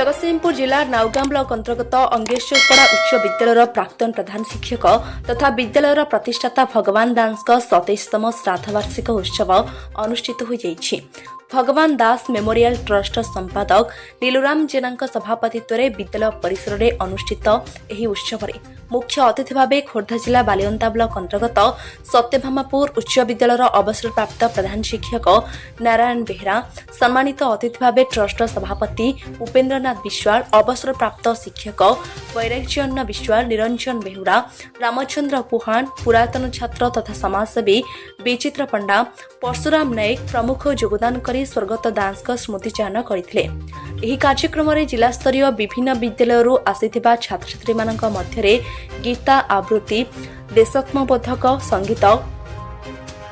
जगतसिंहपुर जिला नाउगां ब्लॉक अंतर्गत अंगेश्वरपड़ा उच्च विद्यालय प्राक्तन प्रधान शिक्षक तथा विद्यालय प्रतिष्ठाता भगवान दास 27तम श्राद्धवार्षिक उत्सव अनुष्ठित हो जाइछि। भगवान दास मेमोरियल ट्रस्ट संपादक नीलुराम जेना सभापतित्व में विद्यालय परिसर में अनुष्ठित एही उत्सव में मुख्य अतिथि भाव खोर्धा जिला बालियंता ब्लॉक अंतर्गत सत्यभामापुर उच्च विद्यालय अवसरप्राप्त प्रधान शिक्षक नारायण बेहरा, सम्मानित अतिथि भाव ट्रस्ट सभापति उपेन्द्रनाथ विश्वाल, अवसरप्राप्त शिक्षक वैराग्यन्न विश्वाल, निरंजन बेहुरा, रामचंद्र पुहान, पुरातन छात्र तथा समाजसेवी विचित्र पंडा, परशुराम नायक प्रमुख योगदान करी स्वर्गत दास स्मृतिचारण करथिले। एही कार्यक्रम में जिला स्तरीय विभिन्न विद्यालय आसिथिबा छात्र छात्री मानक मध्यरे गीता आवृत्ति, देशात्मबोधक संगीत,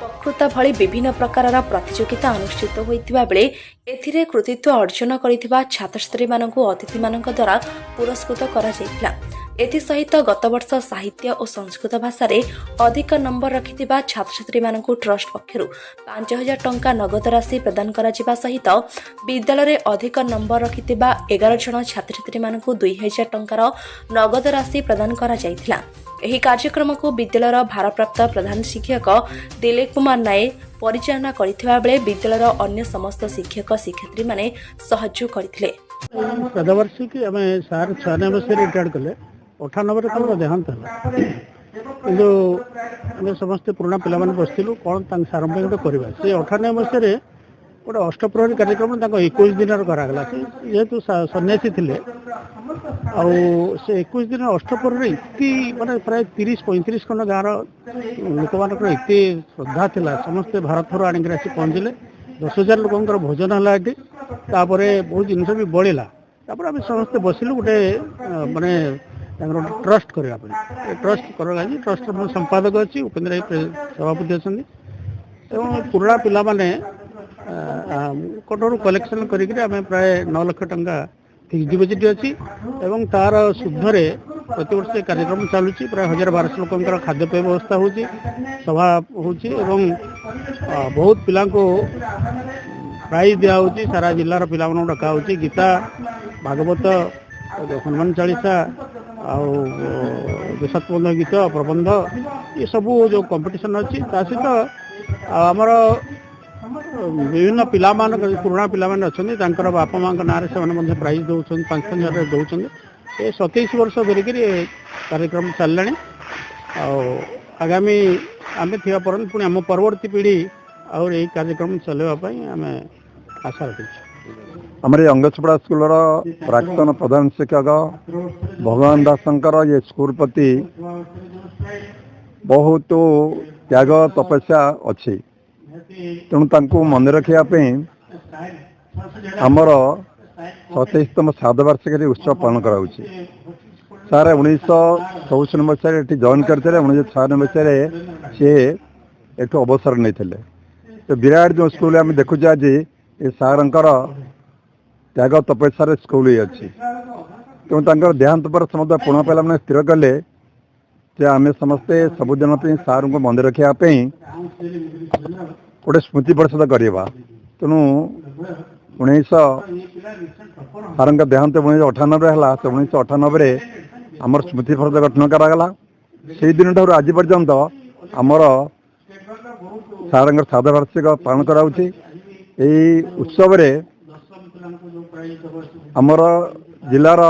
वक्तृता भली विभिन्न प्रकार प्रतियोगिता अनुष्ठित होइतिबा बेले एथिरे कृतित्व अर्जन करिथिबा छात्र छात्री मानकु अतिथि मानक द्वारा पुरस्कृत करा जायतिला। एथिसहित गत वर्ष साहित्य और संस्कृत भाषा रे अधिक नंबर रखिथिबा छात्र छात्री मानकु ट्रस्ट पक्षरु 5000 टंका नगद राशि प्रदान करा जिबा सहित विद्यालय रे अधिक नंबर रखिथिबा 11 जन छात्र छात्री मानकु 2000 टंकार नगद राशि प्रदान करा जायतिला। एही कार्यक्रम को विद्यालय भारप्राप्त प्रधान शिक्षक दिलीप कुमार नायक परिचालना करथिबा बेले विद्यालय अन्य समस्त शिक्षक शिक्षयित्री माने सहयोग करथिले। श्राद्धवार्षिक आम सार 96 रिटायर्ड कले 98 तार देहांत है कि समस्त पुराना पिला बसलु कौन सार गोटे से 98 मसीह गोटे अष्टप्रहरी कार्यक्रम 21 दिन करागला जेहेतु सन्यासी थे से 21 दिन अष्टप्रहरी इति माने प्राय 30-35 खंड गाँव लोक मान एत श्रद्धा था समस्ते भारत थर आणिक आसी पहुँचले 10,000 लोक भोजन है ये बहुत जिन भी बढ़ला आम समस्ते बसिलु गोटे माने ट्रस्ट करने ट्रस्ट कर ट्रस्ट संपादक अच्छी उपेन्द्र सभापति अच्छा पुराना पिला माने कोटरू कलेक्शन करें प्राय 9 लाख टंका फिक्स डिपोजिट अच्छी एवं तार शुद्धरे प्रति वर्ष कार्यक्रम चलुची प्राय 1200 लोक खाद्यपेय व्यवस्था हो सभा हो बहुत पिला प्राइज दिया सारा जिलार पिला डका हो गीता भागवत हनुमान चालीसा देशात्मक गीत प्रबंध ये सब जो कंपटीशन अच्छी सहित आमर विभिन्न पिला पुराना पिला अच्छा बापा माँ ना से प्राइज दौरान 5,000 दौरान ये 27 वर्ष धरिक कार्यक्रम चलने आगामी आम थी पुणी आम परवर्ती पीढ़ी और यही कार्यक्रम चलवाई आम आशा रखी। आम अंगेश्वरपड़ा स्कूल प्राक्तन प्रधान शिक्षक भगवान दासंकर ये स्कूल प्रति बहुत त्याग तपस्या अच्छी तेणु मन रखापी आमर 27तम श्राद्धवार्षिक उत्सव पालन कराऊँच। सार 1964 मसीह जॉइन करते 1996 मसीह सी एठू अवसर नहीं तो विराट जो स्कूल आम देखुचे आज ये सारंकर त्याग तपस्या स्कूल ही अच्छी तेणु देहांत पर समस्त पुणा पिला मैंने स्थिर कले आम समस्ते सबुदिन सार को मन रखापी गोटे स्मृति परिषद करवा तेणु 1900 सार देहांत 1998 है तो 1998 आमर स्मृति परिषद गठन करागला से दिन ठार आज पर्यंत आमर सार श्राद्धवार्षिक पालन कराऊँच। यही उत्सव आमर जिलार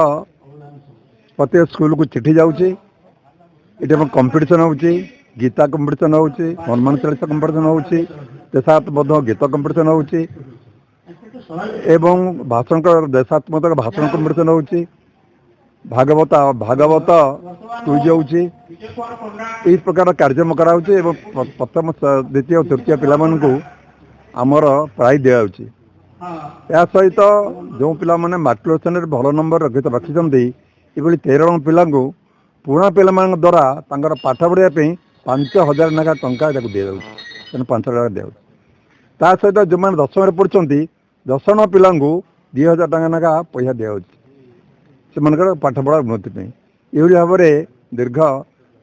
प्रत्येक स्कूल को चिठी जाऊँगी ये कंपटीशन हो गीता कंपटीशन हो हनुमान चालीसा कंपटीशन हो देशात्मक गीत कंपटीशन हो भाषण देशात्मक भाषण कंपटीशन हो भागवत क्विज हो प्रकार कार्यक्रम कराऊँच प्रथम द्वितीय और तृतीय पिला आमर प्राइज दिखाऊँच। या सहित जो पिला माने माट्रिकुलेशन भल नंबर रखी ये 13 पिला पुराना पिला द्वारा पाठ पढ़ाई 5,000 नाखा टंका दि जाऊँ 5,000 दिया ता सहित जो मैंने 10वीं पढ़ुंट 10 जन पिला 2,000 टंका नाखा पैसा दि जाऊँ पाठपढ़ा उन्नति ये भाव में दीर्घ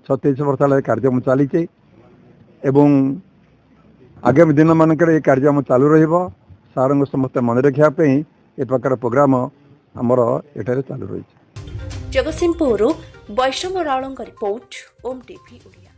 36 वर्ष कार्यक्रम चली आगामी दिन मानक कार्यक्रम चालू रहा सार समस्त मन रखापी ए प्रकार प्रोग्राम ଆମର ଏଠାରେ ଚାଲୁ ରହିଛି। ଜଗତସିଂହପୁରରୁ ବୈଷ୍ଣବ ରାଉଳଙ୍କ ରିପୋର୍ଟ, ଓମ୍ ଟିଭି ଓଡ଼ିଆ।